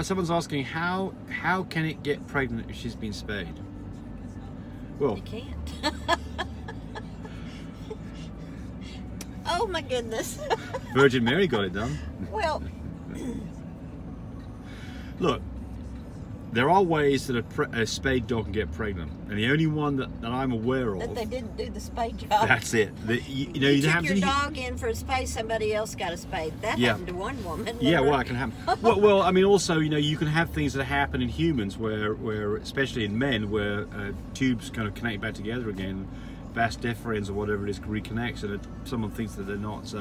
Someone's asking how can it get pregnant if she's been spayed? Well, You can't. Oh my goodness. Virgin Mary got it done. Well, Look, there are ways that a spayed dog can get pregnant, and the only one that I'm aware of. that they didn't do the spay job. That's it. You know, you you took have your to. dog in for a spay, somebody else got a spay. That Yeah. happened to one woman. Yeah, remember? well, it can happen. well, I mean, also, you know, you can have things that happen in humans where especially in men, where tubes kind of connect back together again, vas deferens or whatever it is reconnects, and someone thinks that they're not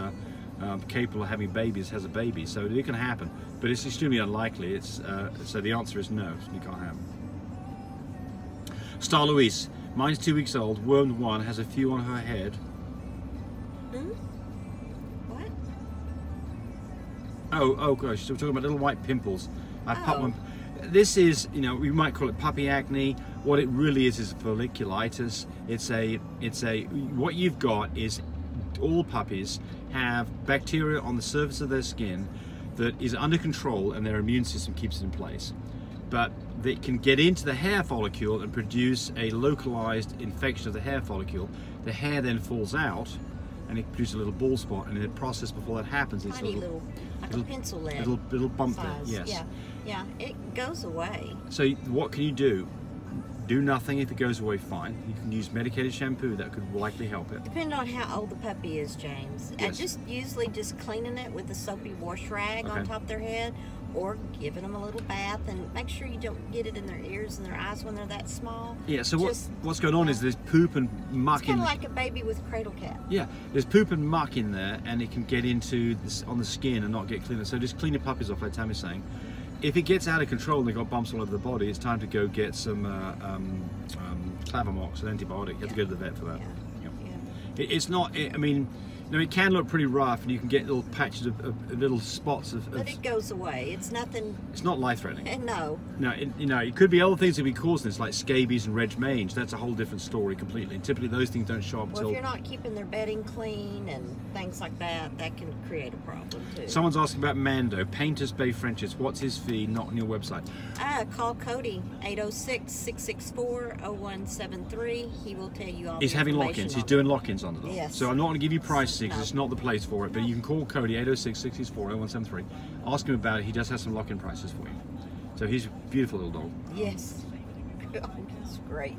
capable of having babies, has a baby. So it can happen, but it's extremely unlikely. It's so the answer is no, it can't happen. Star Louise, mine's 2 weeks old, wormed one, has a few on her head. Hmm? What? Oh gosh, so we're talking about little white pimples. I popped Oh. one. This is, you know, we might call it puppy acne. What it really is folliculitis. What you've got is all puppies have bacteria on the surface of their skin that is under control, and their immune system keeps it in place. But they can get into the hair follicle and produce a localized infection of the hair follicle. The hair then falls out and it produces a little bald spot, and in the process before that happens, it's Tiny little, like a pencil lead. little bump size. there. Yes. Yeah, it goes away. So what can you do? Do nothing. If it goes away, fine. You can use medicated shampoo, that could likely help it. Depending on how old the puppy is, James. I Yes. usually just cleaning it with a soapy wash rag on Okay. top of their head, or giving them a little bath, and make sure you don't get it in their ears and their eyes when they're that small. Yeah, so Just- what's going on is there's poop and muck It's kind in. of like a baby with cradle cap. Yeah, there's poop and muck in there, and it can get into this, on the skin and not get cleaner. So just clean your puppies off, like Tammy's saying. If it gets out of control and they've got bumps all over the body, it's time to go get some Clavamox, an antibiotic. You have to go to the vet for that. Yeah. Yeah. Yeah. It's not. I mean, you know, it can look pretty rough, and you can get little patches of little spots of. But it goes away. It's nothing. It's not life-threatening. And no. No, you know, it could be other things that be causing this, like scabies and red mange. That's a whole different story completely. And typically, those things don't show up Well, until. if you're not keeping their bedding clean and things like that, that can create a problem too. Someone's asking about Mando, Painters Bay Frenches. What's his fee? Not on your website. Call Cody, 806-664-0173. He will tell you all He's the having information lock-ins. He's on doing lock-ins on the dog. Yes. So I'm not going to give you prices because No. it's not the place for it. But you can call Cody, 806-664-0173. Ask him about it. He does have some lock-in prices for you. So he's a beautiful little dog. it. Yes. It's great.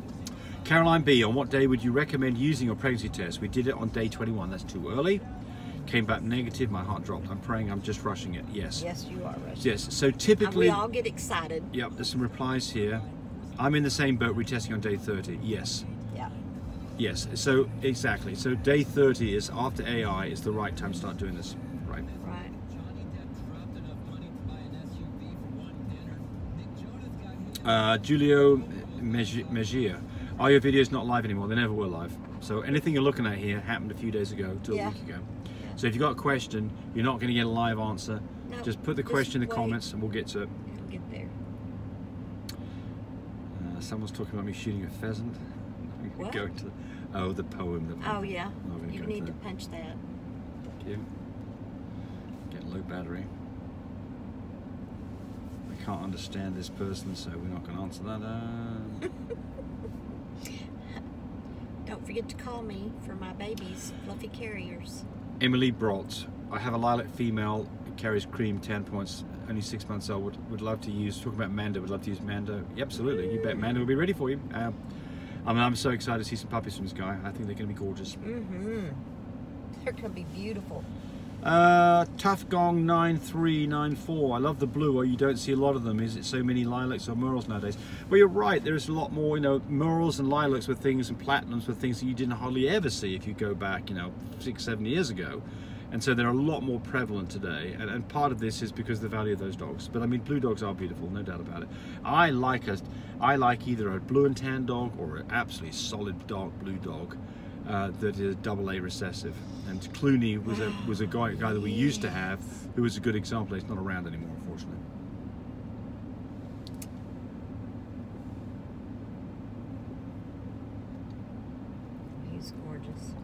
Caroline B, on what day would you recommend using your pregnancy test? We did it on day 21. That's too early. Came back negative. My heart dropped. I'm praying I'm just rushing it. Yes. Yes, you are, Rush. Yes. So typically. We all get excited. Yep, there's some replies here. I'm in the same boat, retesting on day 30. Yes. Yeah. Yes, so exactly. So day 30 is after AI is the right time to start doing this. Right. Right. Julio Mejia. Are your videos not live anymore? They never were live. So anything you're looking at here happened a few days ago to Yeah. a week ago. So if you've got a question, you're not going to get a live answer. No, Just put the just question in the wait. comments and we'll get to it. It'll get there. Someone's talking about me shooting a pheasant. What? Going to the poem. Oh, yeah. I'm not gonna You go need into to that. punch that. Thank you. Get low battery. I can't understand this person, so we're not going to answer that. Don't forget to call me for my babies, fluffy carriers. Emily Brott. I have a lilac female, carries cream, 10 points, only 6 months old. Would love to use, talking about Mando, would love to use Mando. Yeah, absolutely, you bet Mando will be ready for you. I mean, I'm so excited to see some puppies from this guy. I think they're going to be gorgeous. Mm-hmm. They're going to be beautiful. Tough Gong 9394. I love the blue. Or you don't see a lot of them. Is it so many lilacs or murals nowadays? Well, you're right. There's a lot more. You know, murals and lilacs were things, and platinums were things that you didn't hardly ever see if you go back, you know, 6-7 years ago. And so they're a lot more prevalent today. And part of this is because of the value of those dogs. But I mean, blue dogs are beautiful, no doubt about it. I like either a blue and tan dog or an absolutely solid dark blue dog. That is AA recessive, and Clooney was a guy that we used to have, who was a good example. He's not around anymore, unfortunately. He's gorgeous.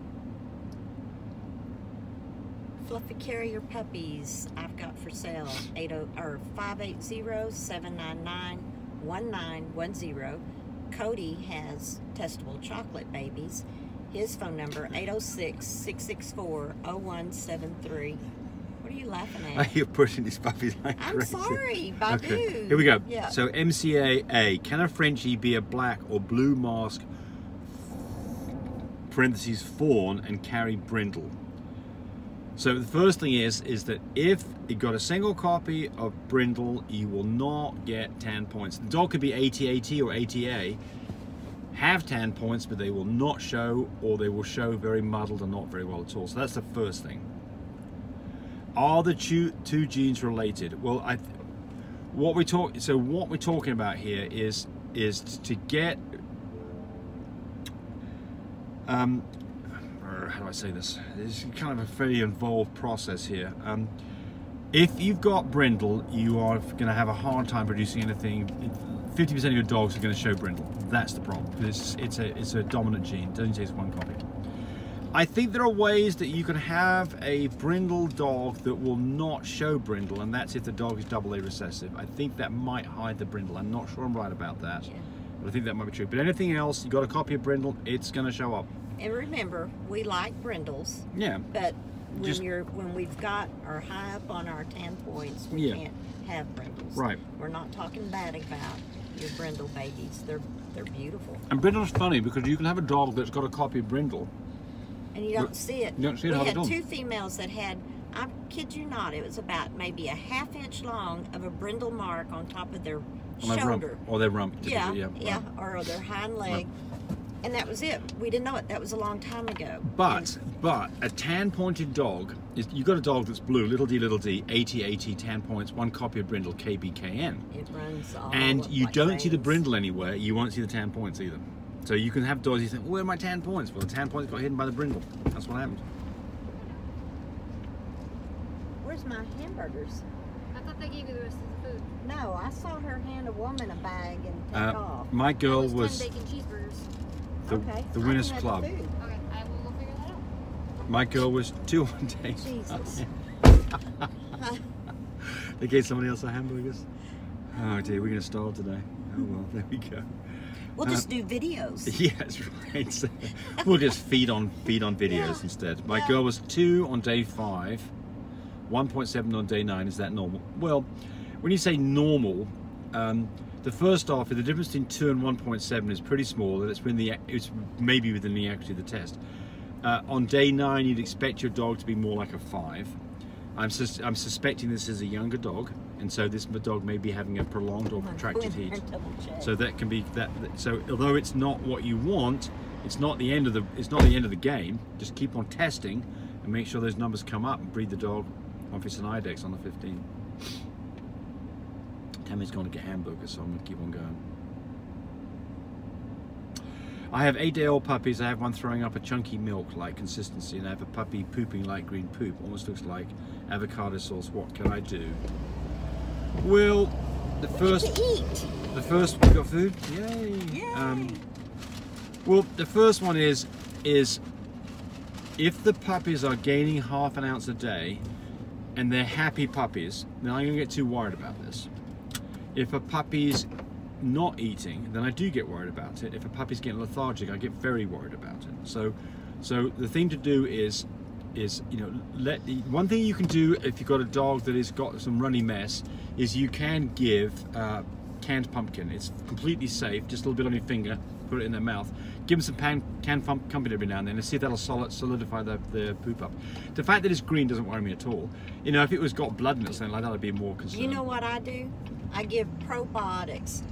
Fluffy Carrier puppies I've got for sale. 580-799-1910. Cody has testable chocolate babies. His phone number 806-664-0173. What are you laughing at? You're pushing these puppies like I'm crazy. sorry, Badu. Okay, here we go. Yeah. So MCA-A, can a Frenchie be a black or blue mask, parentheses, fawn, and carry Brindle? So the first thing is that if you got a single copy of Brindle, you will not get 10 points. The dog could be AT-AT or ATA, have 10 points, but they will not show, or they will show very muddled and not very well at all. So that's the first thing. Are the two genes related? Well, what we're talking about here is to get how do I say this? It's kind of a very involved process here. If you've got Brindle, you are going to have a hard time producing anything. 50% of your dogs are going to show Brindle. That's the problem, because it's a dominant gene. It doesn't take one copy. I think there are ways that you can have a Brindle dog that will not show Brindle, and that's if the dog is AA recessive. I think that might hide the Brindle. I'm not sure I'm right about that, but I think that might be true. But anything else, you got a copy of Brindle, it's going to show up. And remember, we like Brindles. Yeah. But when we've got our high up on our 10 points, we can't have Brindles. Right. We're not talking bad about your Brindle babies. They're beautiful. And Brindle's funny because you can have a dog that's got a copy of Brindle, and you don't see it. You don't see it. We had two females that had, I kid you not, it was about maybe a ½ inch long of a Brindle mark on top of their shoulder. Or their rump. Yeah, or their hind leg. Right. And that was it. We didn't know it. That was a long time ago. But a tan-pointed dog, you got a dog that's blue, little d, AT-AT, 10 points, one copy of Brindle, KBKN. It runs all and you like don't veins. see the Brindle anywhere, you won't see the 10 points either. So you can have dogs, you think, where are my 10 points? Well, the 10 points got hidden by the Brindle. That's what happened. Where's my hamburgers? I thought they gave you the rest of the food. No, I saw her hand a woman a bag and take off. My girl was was 10 bacon cheeseburgers. the Winners Club. Okay, I will go figure that out. My girl was 2 on day. Jesus. They gave somebody else a hamburgers. Oh dear, we're going to starve today. Oh well, there we go. We'll just do videos. Yeah, that's right. So we'll just feed on videos instead. My girl was 2 on day 5, 1.7 on day 9. Is that normal? Well, when you say normal, the first off, the difference between 2 and 1.7 is pretty small, and it's maybe within the accuracy of the test. On day 9, you'd expect your dog to be more like a 5. I'm suspecting this is a younger dog, and so this dog may be having a prolonged or protracted heat. So that can be that. So although it's not what you want, it's not the end of the game. Just keep on testing and make sure those numbers come up, and breed the dog on an IDEX on the 15. Tammy's going to get hamburgers, so I'm going to keep on going. I have 8-day-old puppies. I have one throwing up a chunky milk-like consistency, and I have a puppy pooping light green poop. Almost looks like avocado sauce. What can I do? Well, we got food. Yay! Yay. Well, the first one is if the puppies are gaining ½ ounce a day, and they're happy puppies, then I'm going to get too worried about this. If a puppy's not eating, then I do get worried about it. If a puppy's getting lethargic, I get very worried about it. So the thing to do is one thing you can do if you've got a dog that has got some runny mess is you can give canned pumpkin. It's completely safe. Just a little bit on your finger, put it in their mouth. Give them some canned pumpkin every now and then, and see if that'll solidify the poop up. The fact that it's green doesn't worry me at all. You know, if it was got blood in it, something like that, I'd be more concerned. You know what I do? I give probiotics.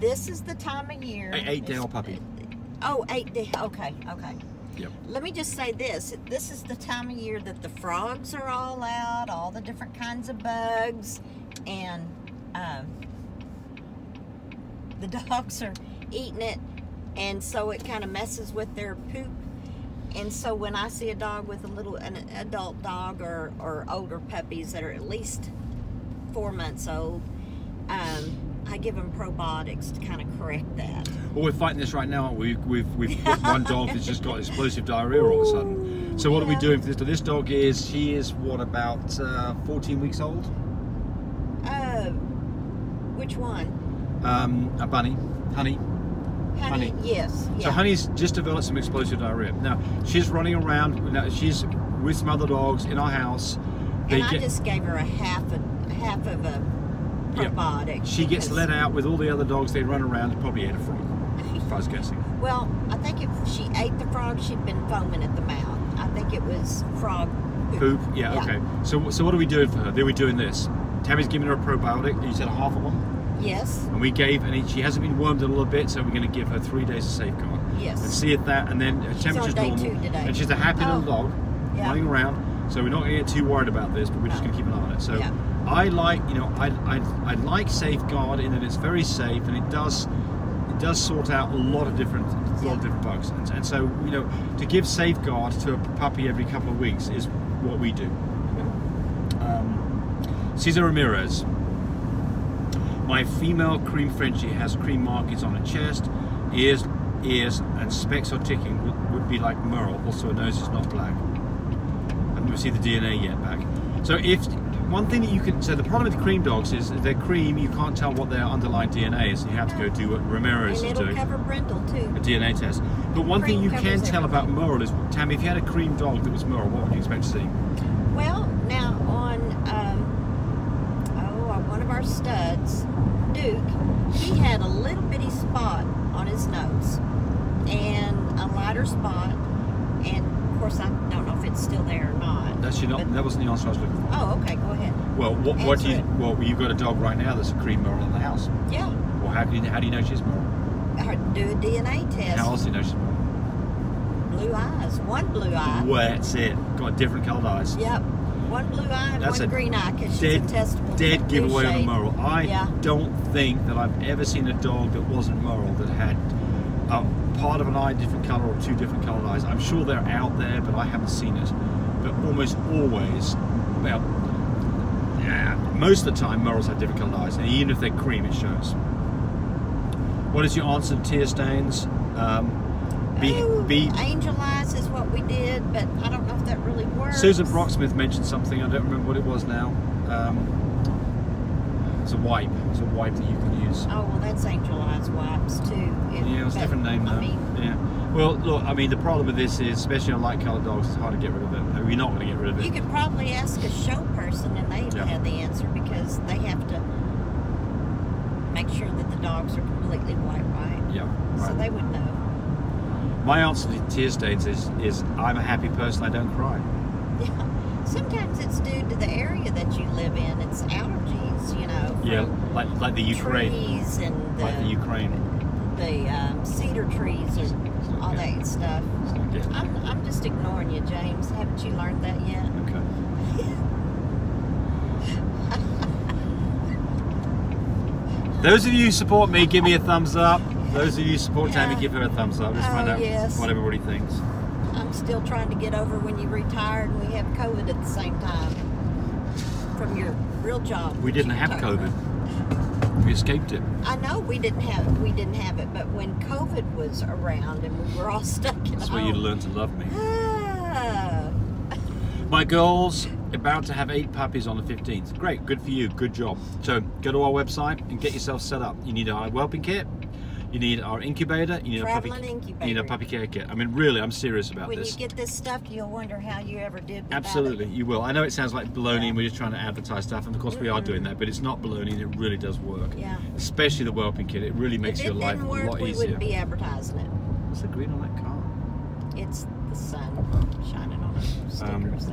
This is the time of year. 8-day-old puppy. Oh, 8 day. Okay. Yep. Let me just say this. This is the time of year that the frogs are all out, all the different kinds of bugs, and the dogs are eating it, and so it kind of messes with their poop. And so when I see a dog with an adult dog or older puppies that are at least 4 months old, I give them probiotics to kind of correct that. Well, we're fighting this right now, aren't we? We've got one dog that's just got explosive diarrhea all of a sudden. So what are we doing for this dog? This dog she is what, about 14 weeks old? Which one? A bunny, Honey. Honey. Yes. Yeah. So Honey's just developed some explosive diarrhea. Now she's running around. Now, she's with some other dogs in our house. And I just gave her a half of a probiotic. She gets let out with all the other dogs. They run around and probably ate a frog, if I was guessing. Well, I think if she ate the frog, she'd been foaming at the mouth. I think it was frog poop. Yeah. Okay. So what are we doing for her? We're doing this. Tammy's giving her a probiotic. You said a half of one? Yes. And we gave, and she hasn't been wormed in a little bit, so we're going to give her 3 days of safeguard. Yes. And see if that, and then her temperature's normal. Day 2 today. And she's a happy little dog, running around. So we're not going to get too worried about this, but we're just going to keep an eye on it. So I like, I like safeguard in that it's very safe, and it does sort out a lot of different bugs. And so to give safeguard to a puppy every couple of weeks is what we do. Cesar Ramirez. My female cream Frenchie has cream markings on her chest, ears, and specks or ticking would be like Merle. Also, her nose is not black. I haven't received the DNA yet back. So one thing that you can, so the problem with cream dogs is if they're cream, you can't tell what their underlying DNA is. You have to go do what Ramirez is doing. And it'll cover Brindle too. A DNA test. But one thing you can tell about Merle is, Tammy, if you had a cream dog that was Merle, what would you expect to see? Well, now on one of our studs, Duke, he had a little bitty spot on his nose and a lighter spot, and of course I don't know if it's still there or not. That wasn't the answer I was looking for. Oh, okay, go ahead. Well, well, you've got a dog right now that's a cream Merle in the house. Yeah. Well, how do you know she's Merle? Do a DNA test. How else do you know she's Merle? Blue eyes. One blue eye. Well, that's it. Got different coloured eyes. Yep. One blue eye and that's one green eye because she's a testable. Dead giveaway on a Merle. I don't think that I've ever seen a dog that wasn't Merle that had part of an eye different colour or 2 different coloured eyes. I'm sure they're out there, but I haven't seen it. But almost always, well, most of the time, Merles have different coloured eyes, and even if they're cream, it shows. What is your answer to tear stains? Angel eyes is what we did, but I don't know if that really works. Susan Brocksmith mentioned something, I don't remember what it was now. It's a wipe. It's a wipe that you can use. Oh, well, that's Angel Eyes wipes too. Yeah, it's a different name though. Yeah. Well, look, I mean, the problem with this is, especially on light coloured dogs, it's hard to get rid of it. I mean, you're not going to get rid of it. You could probably ask a show person and they'd have the answer, because they have to make sure that the dogs are completely white, right? Yeah. Right. So they would know. My answer to tear stains is I'm a happy person, I don't cry. Yeah. Sometimes it's due to the area that you live in. It's allergies, you know. Yeah, like the Ukraine. Trees and like the Ukraine. The cedar trees and all that stuff. I'm just ignoring you, James. Haven't you learned that yet? Okay. Those of you who support me, give me a thumbs up. Those of you who support Tammy, give her a thumbs up. Just find out what everybody thinks. I'm still trying to get over when you retired and we have COVID at the same time from your real job. We didn't have COVID. We escaped it. I know we didn't have it, but when COVID was around and we were all stuck at home. That's where you learned to love me. My girl's about to have 8 puppies on the 15th. Great, good for you, good job. So go to our website and get yourself set up. You need our whelping kit. You need our incubator. You need a puppy care kit. I mean, really, I'm serious about this. When you get this stuff, you'll wonder how you ever did without Absolutely, it. You will. I know it sounds like baloney and we're just trying to advertise stuff, and of course we are doing that, but it's not baloney and it really does work. Yeah. Especially the whelping kit. It really makes your life a lot easier. We wouldn't be advertising it. What's the green on that car? It's the sun shining on it. Stickers.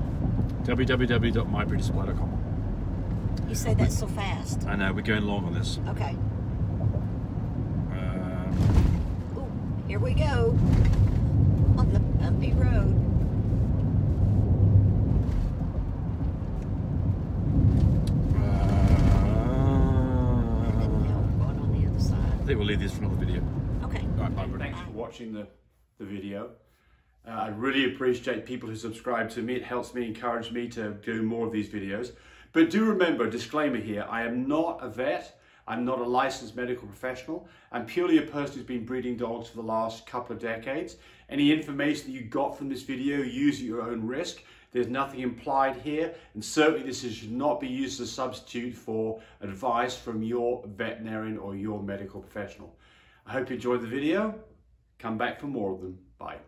www.mybritishsupply.com. You say that so fast. I know, we're going long on this. Okay. Ooh, here we go on the bumpy road. And now we're going on the other side. I think we'll leave this for another video. Okay. All right, bye. Thanks for watching the video. I really appreciate people who subscribe to me. It helps me, encourage me to do more of these videos. But do remember, disclaimer here, I am not a vet. I'm not a licensed medical professional. I'm purely a person who's been breeding dogs for the last couple of decades. Any information that you got from this video, use at your own risk. There's nothing implied here, and certainly this should not be used as a substitute for advice from your veterinarian or your medical professional. I hope you enjoyed the video. Come back for more of them. Bye.